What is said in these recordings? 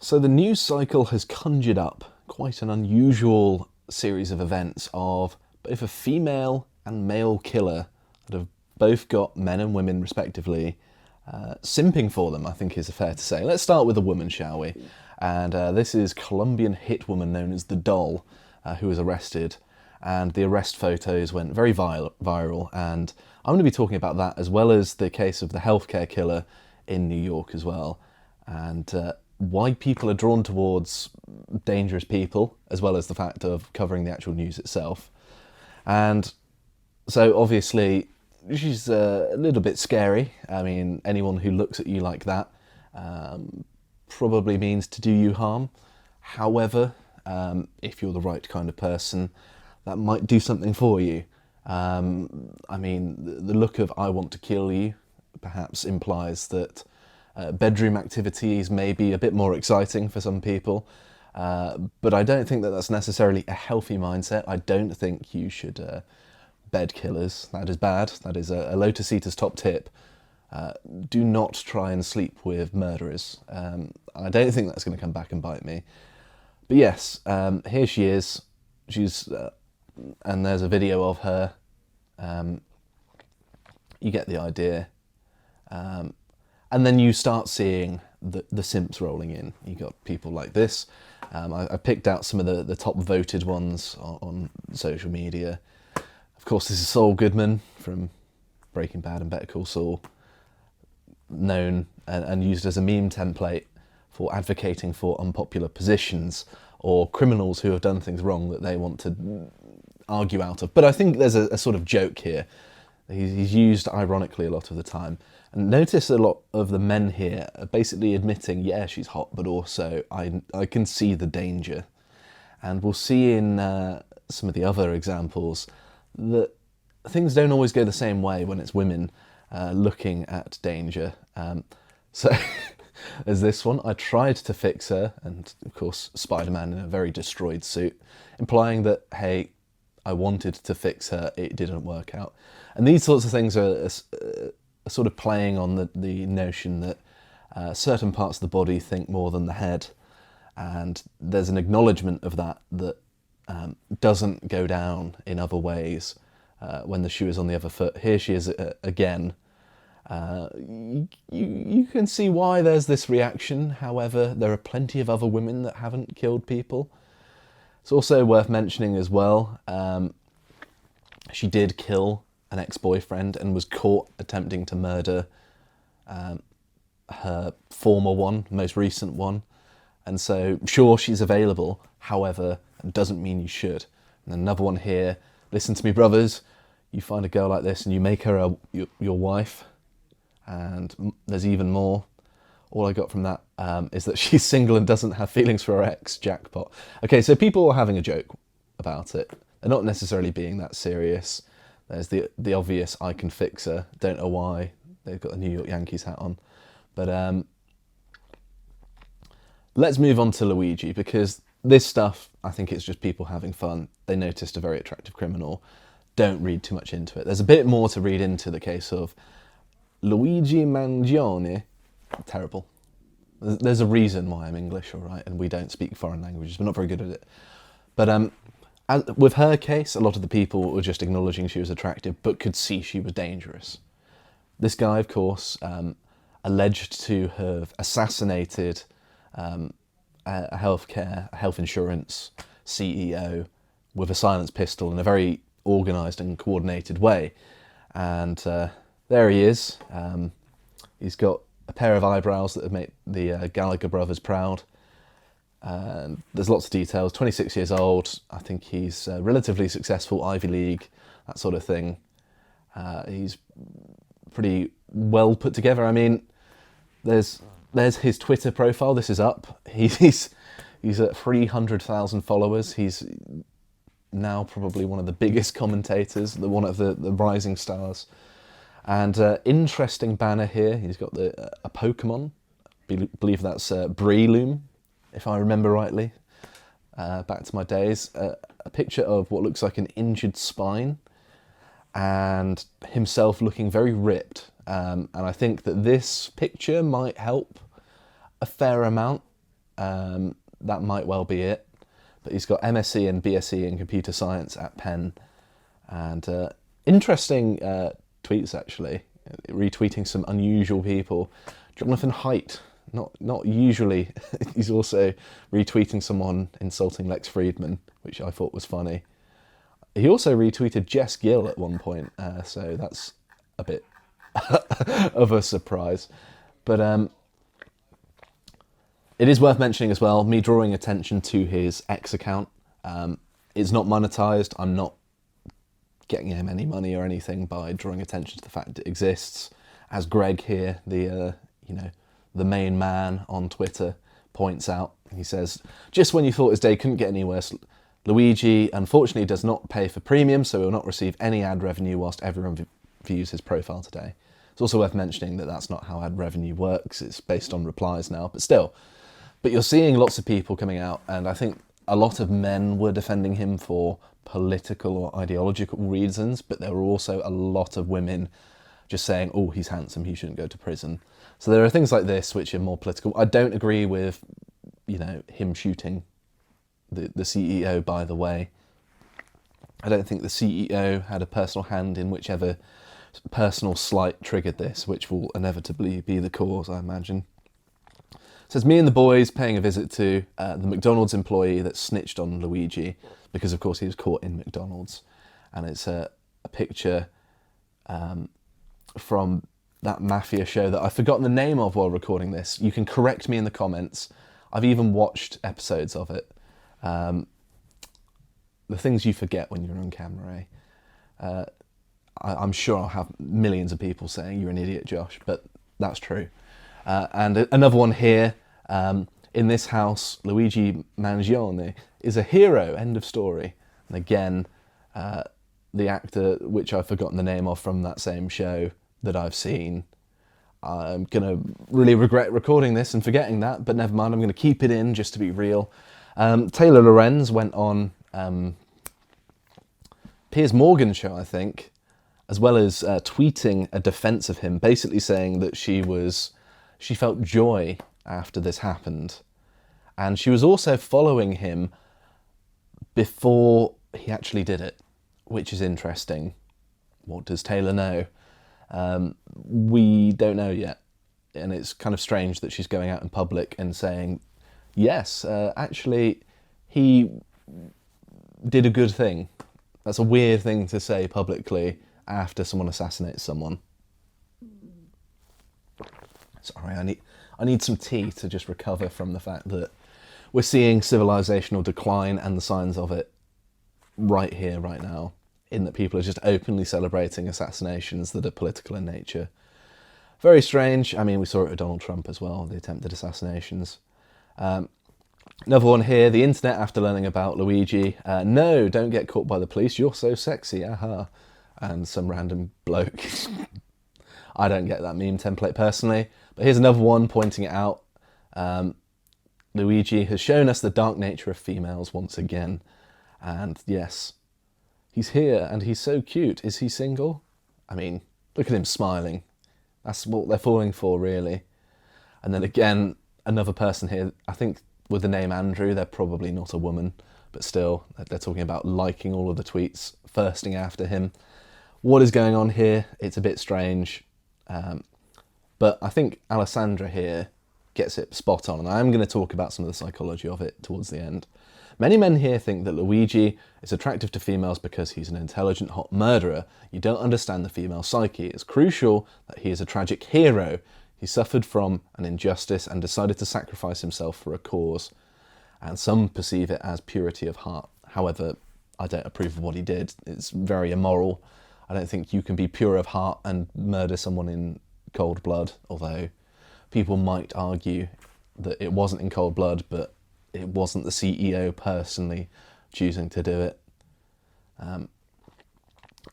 So the news cycle has conjured up quite an unusual series of events of both a female and male killer that have both got men and women respectively simping for them, I think is fair to say. Let's start with a woman, shall we? And this is Colombian hitwoman known as the Doll, who was arrested. And the arrest photos went very viral, and I'm going to be talking about that as well as the case of the healthcare killer in New York as well, and why people are drawn towards dangerous people, as well as the fact of covering the actual news itself. And so obviously she's a little bit scary. I mean, anyone who looks at you like that probably means to do you harm. However, if you're the right kind of person, that might do something for you. I mean, the look of "I want to kill you" perhaps implies that bedroom activities may be a bit more exciting for some people, but I don't think that that's necessarily a healthy mindset. I don't think you should bed killers. That is bad. That is a Lotus eater's top tip. Do not try and sleep with murderers. I don't think that's going to come back and bite me. But yes, here she is. She's and there's a video of her. You get the idea. And then you start seeing the simps rolling in. You got people like this. I picked out some of the top voted ones on social media. Of course, this is Saul Goodman from Breaking Bad and Better Call Saul, known and used as a meme template for advocating for unpopular positions or criminals who have done things wrong that they want to argue out of. But I think there's a sort of joke here. He's used ironically a lot of the time. And notice a lot of the men here are basically admitting, yeah, she's hot, but also I can see the danger. And we'll see in some of the other examples that things don't always go the same way when it's women looking at danger. So there's this one. I tried to fix her, and of course Spider-Man in a very destroyed suit, implying that, hey, I wanted to fix her, it didn't work out. And these sorts of things are sort of playing on the notion that certain parts of the body think more than the head. And there's an acknowledgement of that doesn't go down in other ways when the shoe is on the other foot. Here she is again. You can see why there's this reaction. However, there are plenty of other women that haven't killed people. It's also worth mentioning as well, she did kill an ex-boyfriend and was caught attempting to murder her former one, most recent one. And so, sure, she's available. However, it doesn't mean you should. And another one here, listen to me, brothers. You find a girl like this and you make her your wife. And there's even more. All I got from that is that she's single and doesn't have feelings for her ex. Jackpot. Okay, so people are having a joke about it. They're not necessarily being that serious. There's the obvious "I can fix her." Don't know why. They've got a New York Yankees hat on. But let's move on to Luigi, because this stuff, I think it's just people having fun. They noticed a very attractive criminal. Don't read too much into it. There's a bit more to read into the case of Luigi Mangione. Terrible. There's a reason why I'm English, all right, and we don't speak foreign languages. We're not very good at it. But with her case, a lot of the people were just acknowledging she was attractive, but could see she was dangerous. This guy, of course, alleged to have assassinated a health insurance CEO with a silenced pistol in a very organised and coordinated way. And there he is. He's got a pair of eyebrows that have made the Gallagher brothers proud. There's lots of details. 26 years old. I think he's relatively successful, Ivy League, that sort of thing. He's pretty well put together. I mean, there's his Twitter profile. This is up. He's at 300,000 followers. He's now probably one of the biggest commentators, one of the rising stars. And interesting banner here. He's got a Pokemon. Believe that's Breloom, if I remember rightly. Back to my days. A picture of what looks like an injured spine, and himself looking very ripped. And I think that this picture might help a fair amount. That might well be it. But he's got MSc and BSc in computer science at Penn. And interesting tweets, actually, retweeting some unusual people. Jonathan Haidt, not usually. He's also retweeting someone insulting Lex Friedman, which I thought was funny. He also retweeted Jess Gill at one point, so that's a bit of a surprise. But it is worth mentioning as well, me drawing attention to his X account. It's not monetized. I'm not getting him any money or anything by drawing attention to the fact it exists. As Greg here, the main man on Twitter, points out, he says, just when you thought his day couldn't get any worse, Luigi unfortunately does not pay for premium, so he will not receive any ad revenue whilst everyone views his profile today. It's also worth mentioning that that's not how ad revenue works. It's based on replies now, but still. But you're seeing lots of people coming out, and I think a lot of men were defending him for political or ideological reasons, but there were also a lot of women just saying, oh, he's handsome, he shouldn't go to prison. So there are things like this which are more political. I don't agree with, him shooting the CEO, by the way. I don't think the CEO had a personal hand in whichever personal slight triggered this, which will inevitably be the cause, I imagine. It says, me and the boys paying a visit to the McDonald's employee that snitched on Luigi, because of course he was caught in McDonald's. And it's a picture from that mafia show that I've forgotten the name of while recording this. You can correct me in the comments. I've even watched episodes of it. The things you forget when you're on camera, eh? I'm sure I'll have millions of people saying you're an idiot, Josh, but that's true. And another one here, in this house, Luigi Mangione is a hero, end of story. And again, the actor, which I've forgotten the name of from that same show that I've seen, I'm going to really regret recording this and forgetting that, but never mind, I'm going to keep it in just to be real. Taylor Lorenz went on Piers Morgan's show, I think, as well as tweeting a defence of him, basically saying that she felt joy after this happened. And she was also following him before he actually did it, which is interesting. What does Taylor know? We don't know yet. And it's kind of strange that she's going out in public and saying, yes, actually, he did a good thing. That's a weird thing to say publicly after someone assassinates someone. Sorry, I need some tea to just recover from the fact that we're seeing civilizational decline and the signs of it right here, right now, in that people are just openly celebrating assassinations that are political in nature. Very strange. I mean, we saw it with Donald Trump as well, the attempted assassinations. Another one here, the internet after learning about Luigi. No, don't get caught by the police, you're so sexy, aha. And some random bloke. I don't get that meme template personally, but here's another one pointing it out. Luigi has shown us the dark nature of females once again. And yes, he's here and he's so cute. Is he single? I mean, look at him smiling. That's what they're falling for, really. And then again, another person here, I think with the name Andrew, they're probably not a woman, but still, they're talking about liking all of the tweets, thirsting after him. What is going on here? It's a bit strange. But I think Alessandra here gets it spot on, and I am going to talk about some of the psychology of it towards the end. Many men here think that Luigi is attractive to females because he's an intelligent, hot murderer. You don't understand the female psyche. It's crucial that he is a tragic hero. He suffered from an injustice and decided to sacrifice himself for a cause. And some perceive it as purity of heart. However, I don't approve of what he did. It's very immoral. I don't think you can be pure of heart and murder someone in cold blood, although people might argue that it wasn't in cold blood, but it wasn't the CEO personally choosing to do it.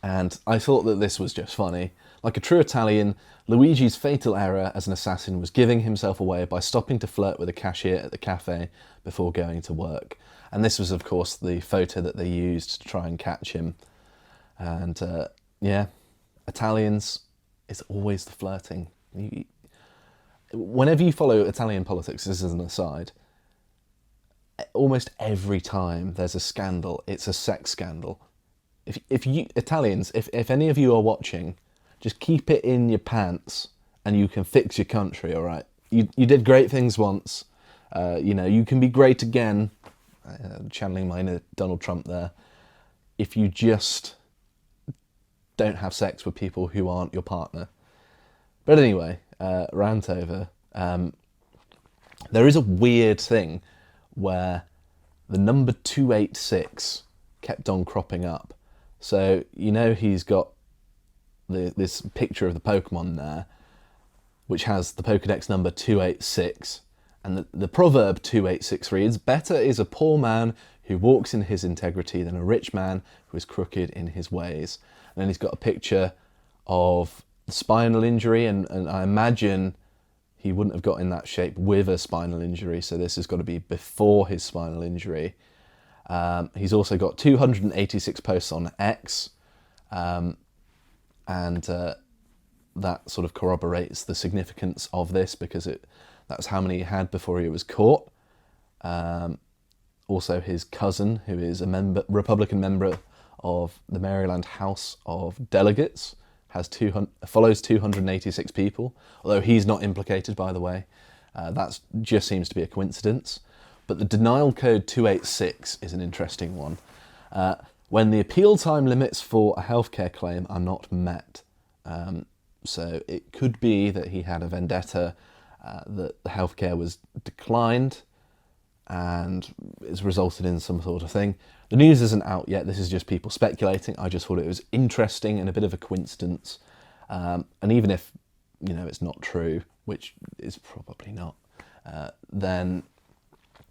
And I thought that this was just funny. Like a true Italian, Luigi's fatal error as an assassin was giving himself away by stopping to flirt with a cashier at the cafe before going to work. And this was, of course, the photo that they used to try and catch him. And yeah, Italians, it's always the flirting. Whenever you follow Italian politics, this is an aside, almost every time there's a scandal, it's a sex scandal. If you Italians, if any of you are watching, just keep it in your pants, and you can fix your country. All right, you did great things once. You can be great again. Channeling my inner Donald Trump there. If you just don't have sex with people who aren't your partner. But anyway, rant over. There is a weird thing where the number 286 kept on cropping up. So, he's got this picture of the Pokemon there, which has the Pokedex number 286. And the proverb 286 reads, "Better is a poor man who walks in his integrity than a rich man who is crooked in his ways." And then he's got a picture of the spinal injury, and I imagine he wouldn't have got in that shape with a spinal injury, so this has got to be before his spinal injury. He's also got 286 posts on X, and that sort of corroborates the significance of this, because that's how many he had before he was caught. Also, his cousin, who is a Republican member of the Maryland House of Delegates, follows 286 people, although he's not implicated, by the way. That just seems to be a coincidence. But the denial code 286 is an interesting one. When the appeal time limits for a healthcare claim are not met. So it could be that he had a vendetta, that the healthcare was declined, and it's resulted in some sort of thing. The news isn't out yet, this is just people speculating. I just thought it was interesting and a bit of a coincidence. And even if, it's not true, which is probably not, then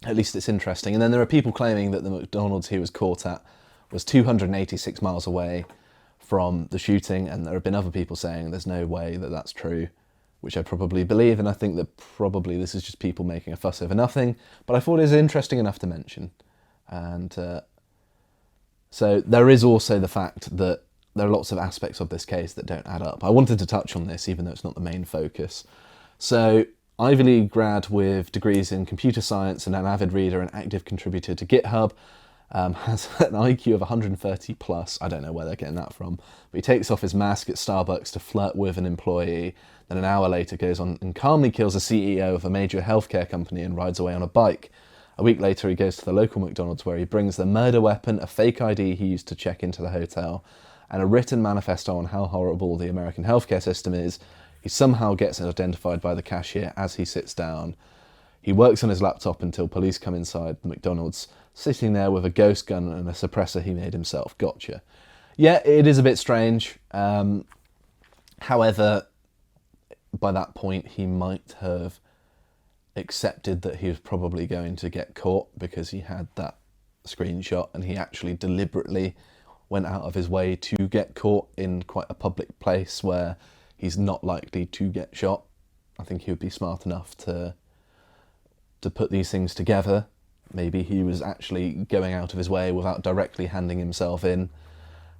at least it's interesting. And then there are people claiming that the McDonald's he was caught at was 286 miles away from the shooting, and there have been other people saying there's no way that that's true, which I probably believe, and I think that probably this is just people making a fuss over nothing, but I thought it was interesting enough to mention. And so there is also the fact that there are lots of aspects of this case that don't add up. I wanted to touch on this, even though it's not the main focus. So, Ivy League grad with degrees in computer science and an avid reader and active contributor to GitHub, has an IQ of 130 plus. I don't know where they're getting that from. But he takes off his mask at Starbucks to flirt with an employee, then an hour later goes on and calmly kills a CEO of a major healthcare company and rides away on a bike. A week later, he goes to the local McDonald's where he brings the murder weapon, a fake ID he used to check into the hotel, and a written manifesto on how horrible the American healthcare system is. He somehow gets identified by the cashier as he sits down. He works on his laptop until police come inside the McDonald's, sitting there with a ghost gun and a suppressor he made himself. Gotcha. Yeah, it is a bit strange. However, by that point, he might have accepted that he was probably going to get caught because he had that screenshot, and he actually deliberately went out of his way to get caught in quite a public place where he's not likely to get shot. I think he would be smart enough to put these things together. Maybe he was actually going out of his way without directly handing himself in.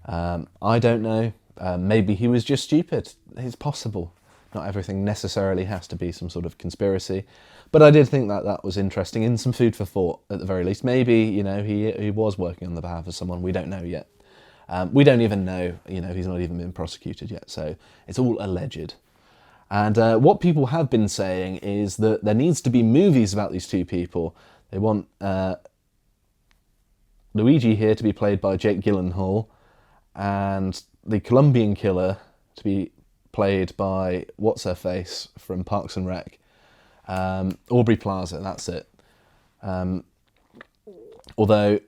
I don't know. Maybe he was just stupid. It's possible. Not everything necessarily has to be some sort of conspiracy. But I did think that was interesting, and some food for thought at the very least. Maybe, he was working on the behalf of someone. We don't know yet. We don't even know, he's not even been prosecuted yet. So it's all alleged. And what people have been saying is that there needs to be movies about these two people. They want Luigi here to be played by Jake Gyllenhaal, and the Colombian killer to be played by what's-her-face from Parks and Rec. Aubrey Plaza, that's it. Although,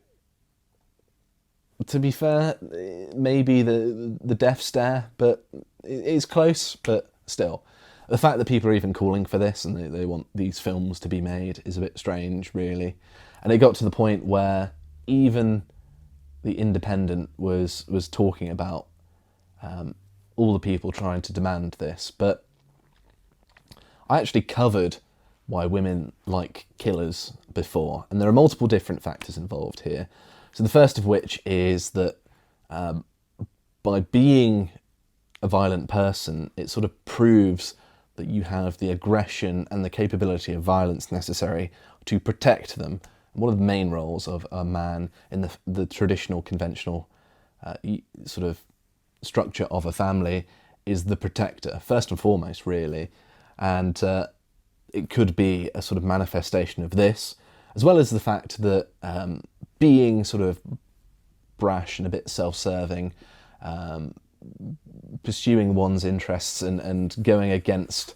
to be fair, maybe the death stare, but it's close, but still. The fact that people are even calling for this and they want these films to be made is a bit strange, really. And it got to the point where even The Independent was talking about all the people trying to demand this. But I actually covered why women like killers before, and there are multiple different factors involved here. So the first of which is that by being a violent person, it sort of proves that you have the aggression and the capability of violence necessary to protect them. One of the main roles of a man in the traditional, conventional sort of structure of a family is the protector, first and foremost, really. And it could be a sort of manifestation of this, as well as the fact that being sort of brash and a bit self-serving, pursuing one's interests and going against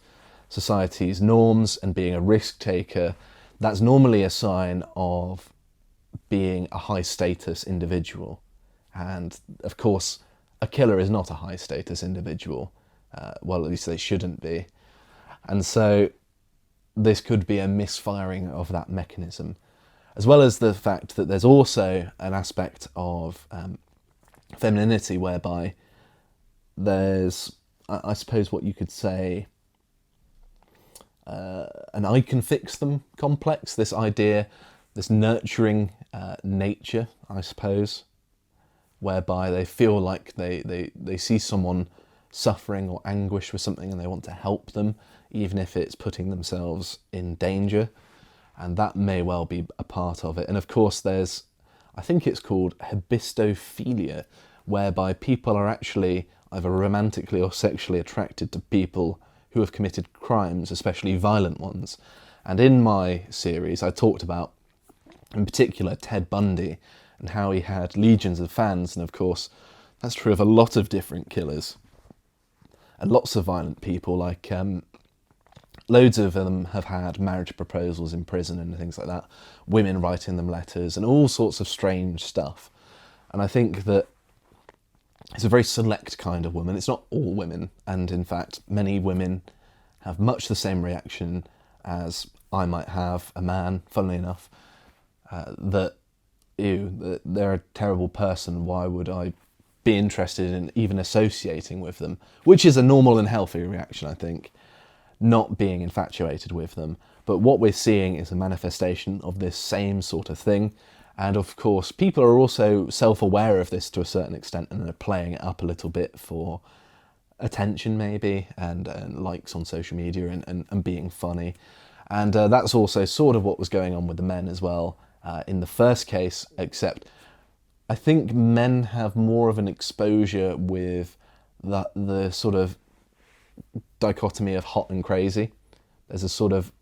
society's norms and being a risk taker, that's normally a sign of being a high status individual. And of course, a killer is not a high status individual. Well, at least they shouldn't be. And so this could be a misfiring of that mechanism, as well as the fact that there's also an aspect of femininity whereby there's, I suppose what you could say, an I can fix them complex, this idea, this nurturing nature, I suppose, whereby they feel like they see someone suffering or anguish with something and they want to help them, even if it's putting themselves in danger. And that may well be a part of it. And of course there's, I think it's called hibistophilia, whereby people are actually either romantically or sexually attracted to people who have committed crimes, especially violent ones. And in my series I talked about, in particular, Ted Bundy and how he had legions of fans, and of course that's true of a lot of different killers. And lots of violent people, like loads of them have had marriage proposals in prison and things like that, women writing them letters and all sorts of strange stuff. And I think that it's a very select kind of woman. It's not all women, and in fact many women have much the same reaction as I might have, a man, funnily enough, that, ew, they're a terrible person, why would I be interested in even associating with them, which is a normal and healthy reaction, I think, not being infatuated with them. But what we're seeing is a manifestation of this same sort of thing. And of course, people are also self-aware of this to a certain extent and are playing it up a little bit for attention maybe, and likes on social media and being funny. And that's also sort of what was going on with the men as well in the first case, except I think men have more of an exposure with the sort of dichotomy of hot and crazy. There's a sort of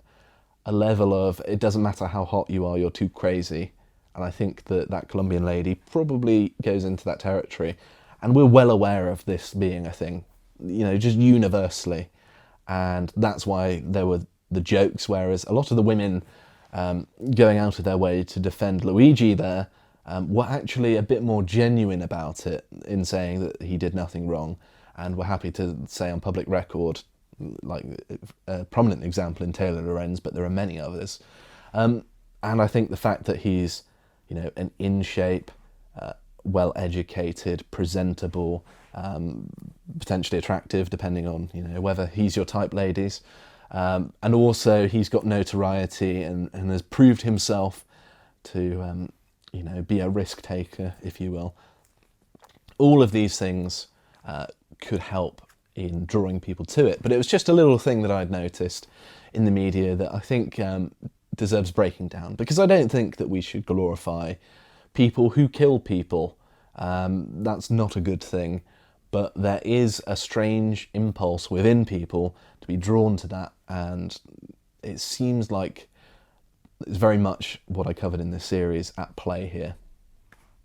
a level of, it doesn't matter how hot you are, you're too crazy. And I think that Colombian lady probably goes into that territory. And we're well aware of this being a thing, you know, just universally. And that's why there were the jokes, whereas a lot of the women going out of their way to defend Luigi there were actually a bit more genuine about it, in saying that he did nothing wrong, and were happy to say on public record, like a prominent example in Taylor Lorenz, but there are many others. And I think the fact that he's, you know, an in shape, well-educated, presentable, potentially attractive, depending on, you know, whether he's your type, ladies, and also he's got notoriety and has proved himself to, you know, be a risk taker, if you will. All of these things could help in drawing people to it, but it was just a little thing that I'd noticed in the media that I think deserves breaking down, because I don't think that we should glorify people who kill people. That's not a good thing, but there is a strange impulse within people to be drawn to that, and it seems like it's very much what I covered in this series at play here.